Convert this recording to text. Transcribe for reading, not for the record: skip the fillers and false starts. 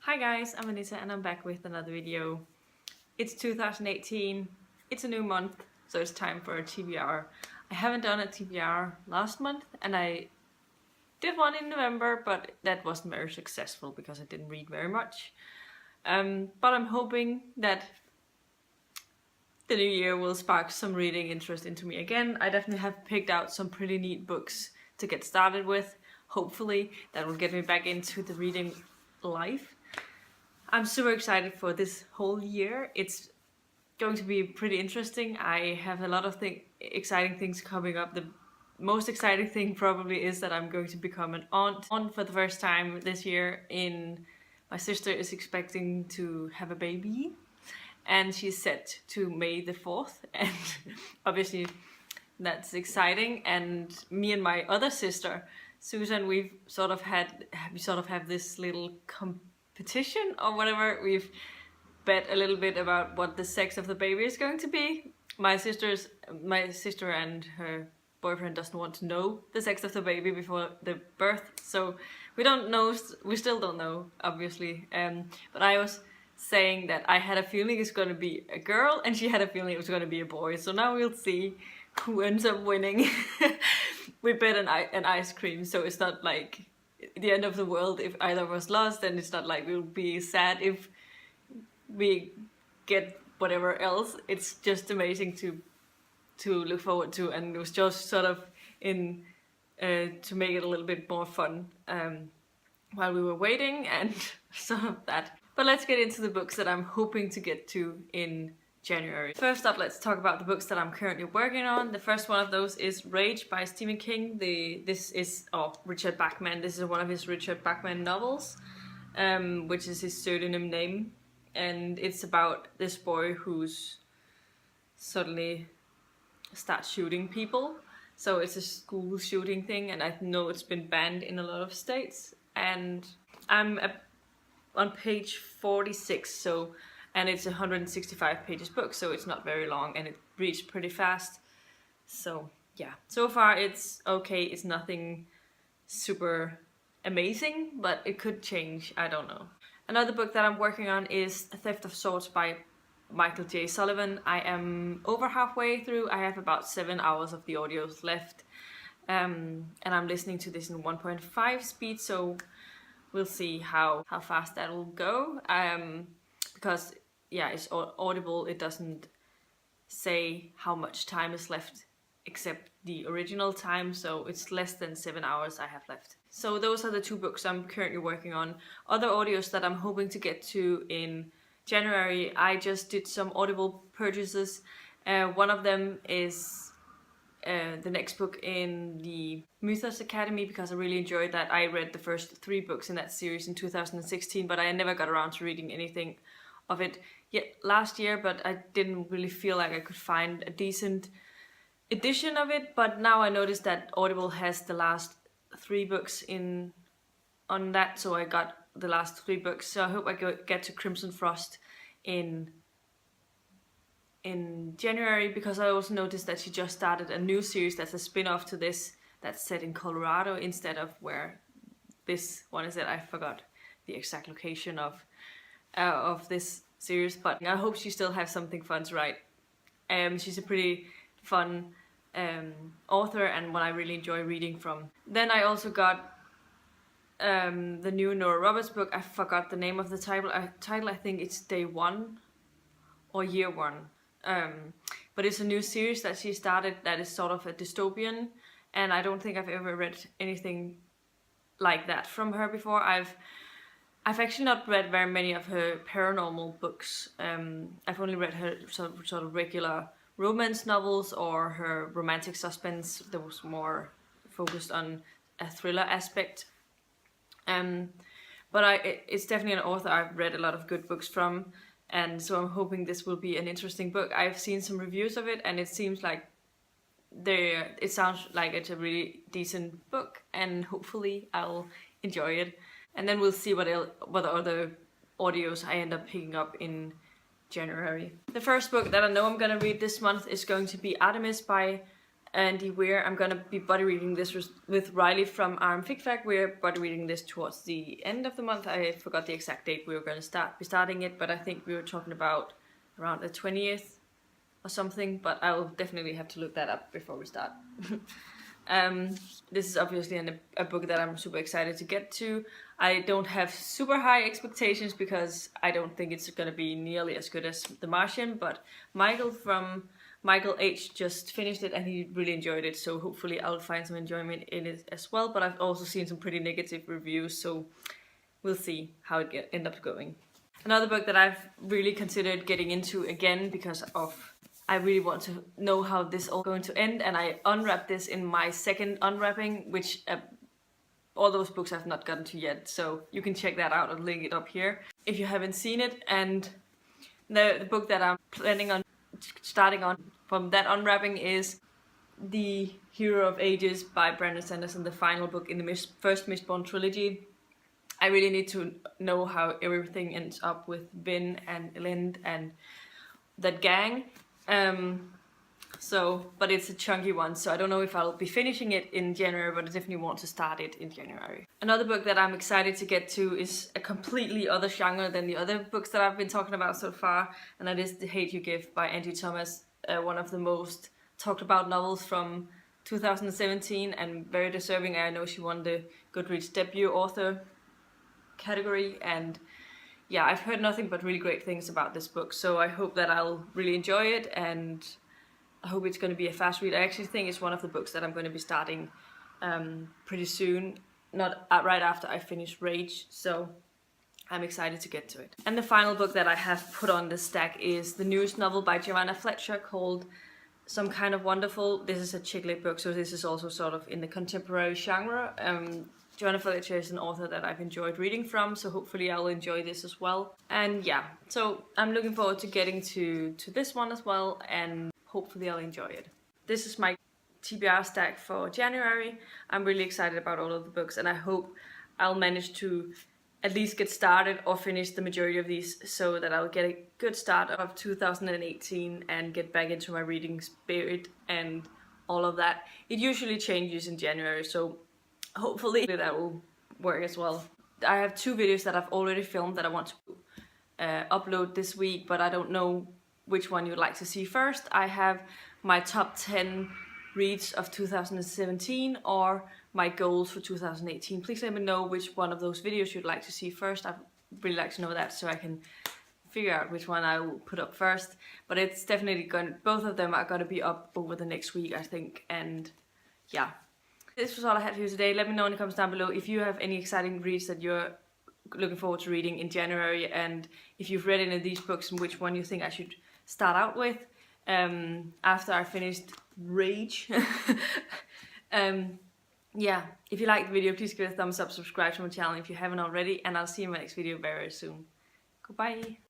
Hi guys, I'm Anita and I'm back with another video. It's 2018, it's a new month, so it's time for a TBR. I haven't done a TBR last month and I did one in November, but that wasn't very successful because I didn't read very much. But I'm hoping that the new year will spark some reading interest into me again. I definitely have picked out some pretty neat books to get started with. Hopefully that will get me back into the reading life. I'm super excited for this whole year. It's going to be pretty interesting. I have a lot of exciting things coming up. The most exciting thing probably is that I'm going to become an aunt for the first time this year. My sister is expecting to have a baby and she's set to May the 4th, and obviously that's exciting. And me and my other sister Susan, we sort of have this little competition or whatever. We've bet a little bit about what the sex of the baby is going to be. My sister and her boyfriend doesn't want to know the sex of the baby before the birth, so we still don't know, obviously. But I was saying that I had a feeling it's going to be a girl and she had a feeling it was going to be a boy, so now we'll see who ends up winning. We bet an ice cream, so it's not like the end of the world if either of us lost, and it's not like we'll be sad if we get whatever else. It's just amazing to look forward to, and it was just sort of to make it a little bit more fun while we were waiting and some of that. But let's get into the books that I'm hoping to get to in January. First up, let's talk about the books that I'm currently working on. The first one of those is Rage by Stephen King. This is Richard Bachman. This is one of his Richard Bachman novels, which is his pseudonym name. And it's about this boy who's suddenly starts shooting people. So it's a school shooting thing, and I know it's been banned in a lot of states. And I'm on page 46, and it's a 165 pages book, so it's not very long and it reads pretty fast. So yeah, so far it's okay. It's nothing super amazing, but it could change, I don't know. Another book that I'm working on is Theft of Swords by Michael J. Sullivan. I am over halfway through. I have about 7 hours of the audios left, and I'm listening to this in 1.5 speed, so we'll see how fast that will go. Because yeah, it's audible. It doesn't say how much time is left except the original time, so it's less than 7 hours I have left. So those are the two books I'm currently working on. Other audios that I'm hoping to get to in January, I just did some Audible purchases. One of them is the next book in the Mythos Academy, because I really enjoyed that. I read the first 3 books in that series in 2016, but I never got around to reading anything of it yet last year, but I didn't really feel like I could find a decent edition of it. But now I noticed that Audible has the last 3 books on that, so I got the last 3 books. So I hope I get to Crimson Frost in January, because I also noticed that she just started a new series that's a spin-off to this, that's set in Colorado instead of where this one is at. I forgot the exact location of this series, but I hope she still has something fun to write. She's a pretty fun author and one I really enjoy reading from. Then I also got the new Nora Roberts book. I forgot the name of the title. I think it's Day One or Year One. But it's a new series that she started that is sort of a dystopian, and I don't think I've ever read anything like that from her before. I've actually not read very many of her paranormal books. I've only read her sort of regular romance novels or her romantic suspense that was more focused on a thriller aspect. But it's definitely an author I've read a lot of good books from, and so I'm hoping this will be an interesting book. I've seen some reviews of it, and it seems like it sounds like it's a really decent book, and hopefully I'll enjoy it. And then we'll see what other audios I end up picking up in January. The first book that I know I'm gonna read this month is going to be Atomists by Andy Weir. I'm gonna be buddy reading this with Riley from Fic Fac. We're buddy reading this towards the end of the month. I forgot the exact date we were gonna be starting it, but I think we were talking about around the 20th or something, but I will definitely have to look that up before we start. This is obviously a book that I'm super excited to get to. I don't have super high expectations because I don't think it's going to be nearly as good as The Martian, but Michael H just finished it and he really enjoyed it, so hopefully I'll find some enjoyment in it as well. But I've also seen some pretty negative reviews, so we'll see how it ends up going. Another book that I've really considered getting into again because I really want to know how this all going to end, and I unwrapped this in my second unwrapping, which all those books I've not gotten to yet, so you can check that out. I'll link it up here if you haven't seen it. And the book that I'm planning on starting on from that unwrapping is The Hero of Ages by Brandon Sanderson, the final book in the first Mistborn trilogy. I really need to know how everything ends up with Vin and Elend and that gang. But it's a chunky one, so I don't know if I'll be finishing it in January, but I definitely want to start it in January. Another book that I'm excited to get to is a completely other genre than the other books that I've been talking about so far, and that is The Hate You Give by Angie Thomas, one of the most talked about novels from 2017 and very deserving. I know she won the Goodreads debut author category, and yeah, I've heard nothing but really great things about this book, so I hope that I'll really enjoy it, and I hope it's going to be a fast read. I actually think it's one of the books that I'm going to be starting pretty soon, not right after I finish Rage, so I'm excited to get to it. And the final book that I have put on the stack is the newest novel by Joanna Fletcher called Some Kind of Wonderful. This is a chick lit book, so this is also sort of in the contemporary genre. Joanna Fletcher is an author that I've enjoyed reading from, so hopefully I'll enjoy this as well. And yeah, so I'm looking forward to getting to this one as well, and hopefully I'll enjoy it. This is my TBR stack for January. I'm really excited about all of the books, and I hope I'll manage to at least get started or finish the majority of these so that I'll get a good start of 2018 and get back into my reading spirit and all of that. It usually changes in January, so hopefully that will work as well. I have 2 videos that I've already filmed that I want to upload this week, but I don't know which one you'd like to see first. I have my top 10 reads of 2017 or my goals for 2018. Please let me know which one of those videos you'd like to see first. I'd really like to know that so I can figure out which one I will put up first. But it's definitely both of them are going to be up over the next week, I think. And yeah. This was all I had for you today. Let me know in the comments down below if you have any exciting reads that you're looking forward to reading in January, and if you've read any of these books and which one you think I should start out with after I finished Rage. Yeah, if you liked the video, please give it a thumbs up, subscribe to my channel if you haven't already, and I'll see you in my next video very soon. Goodbye!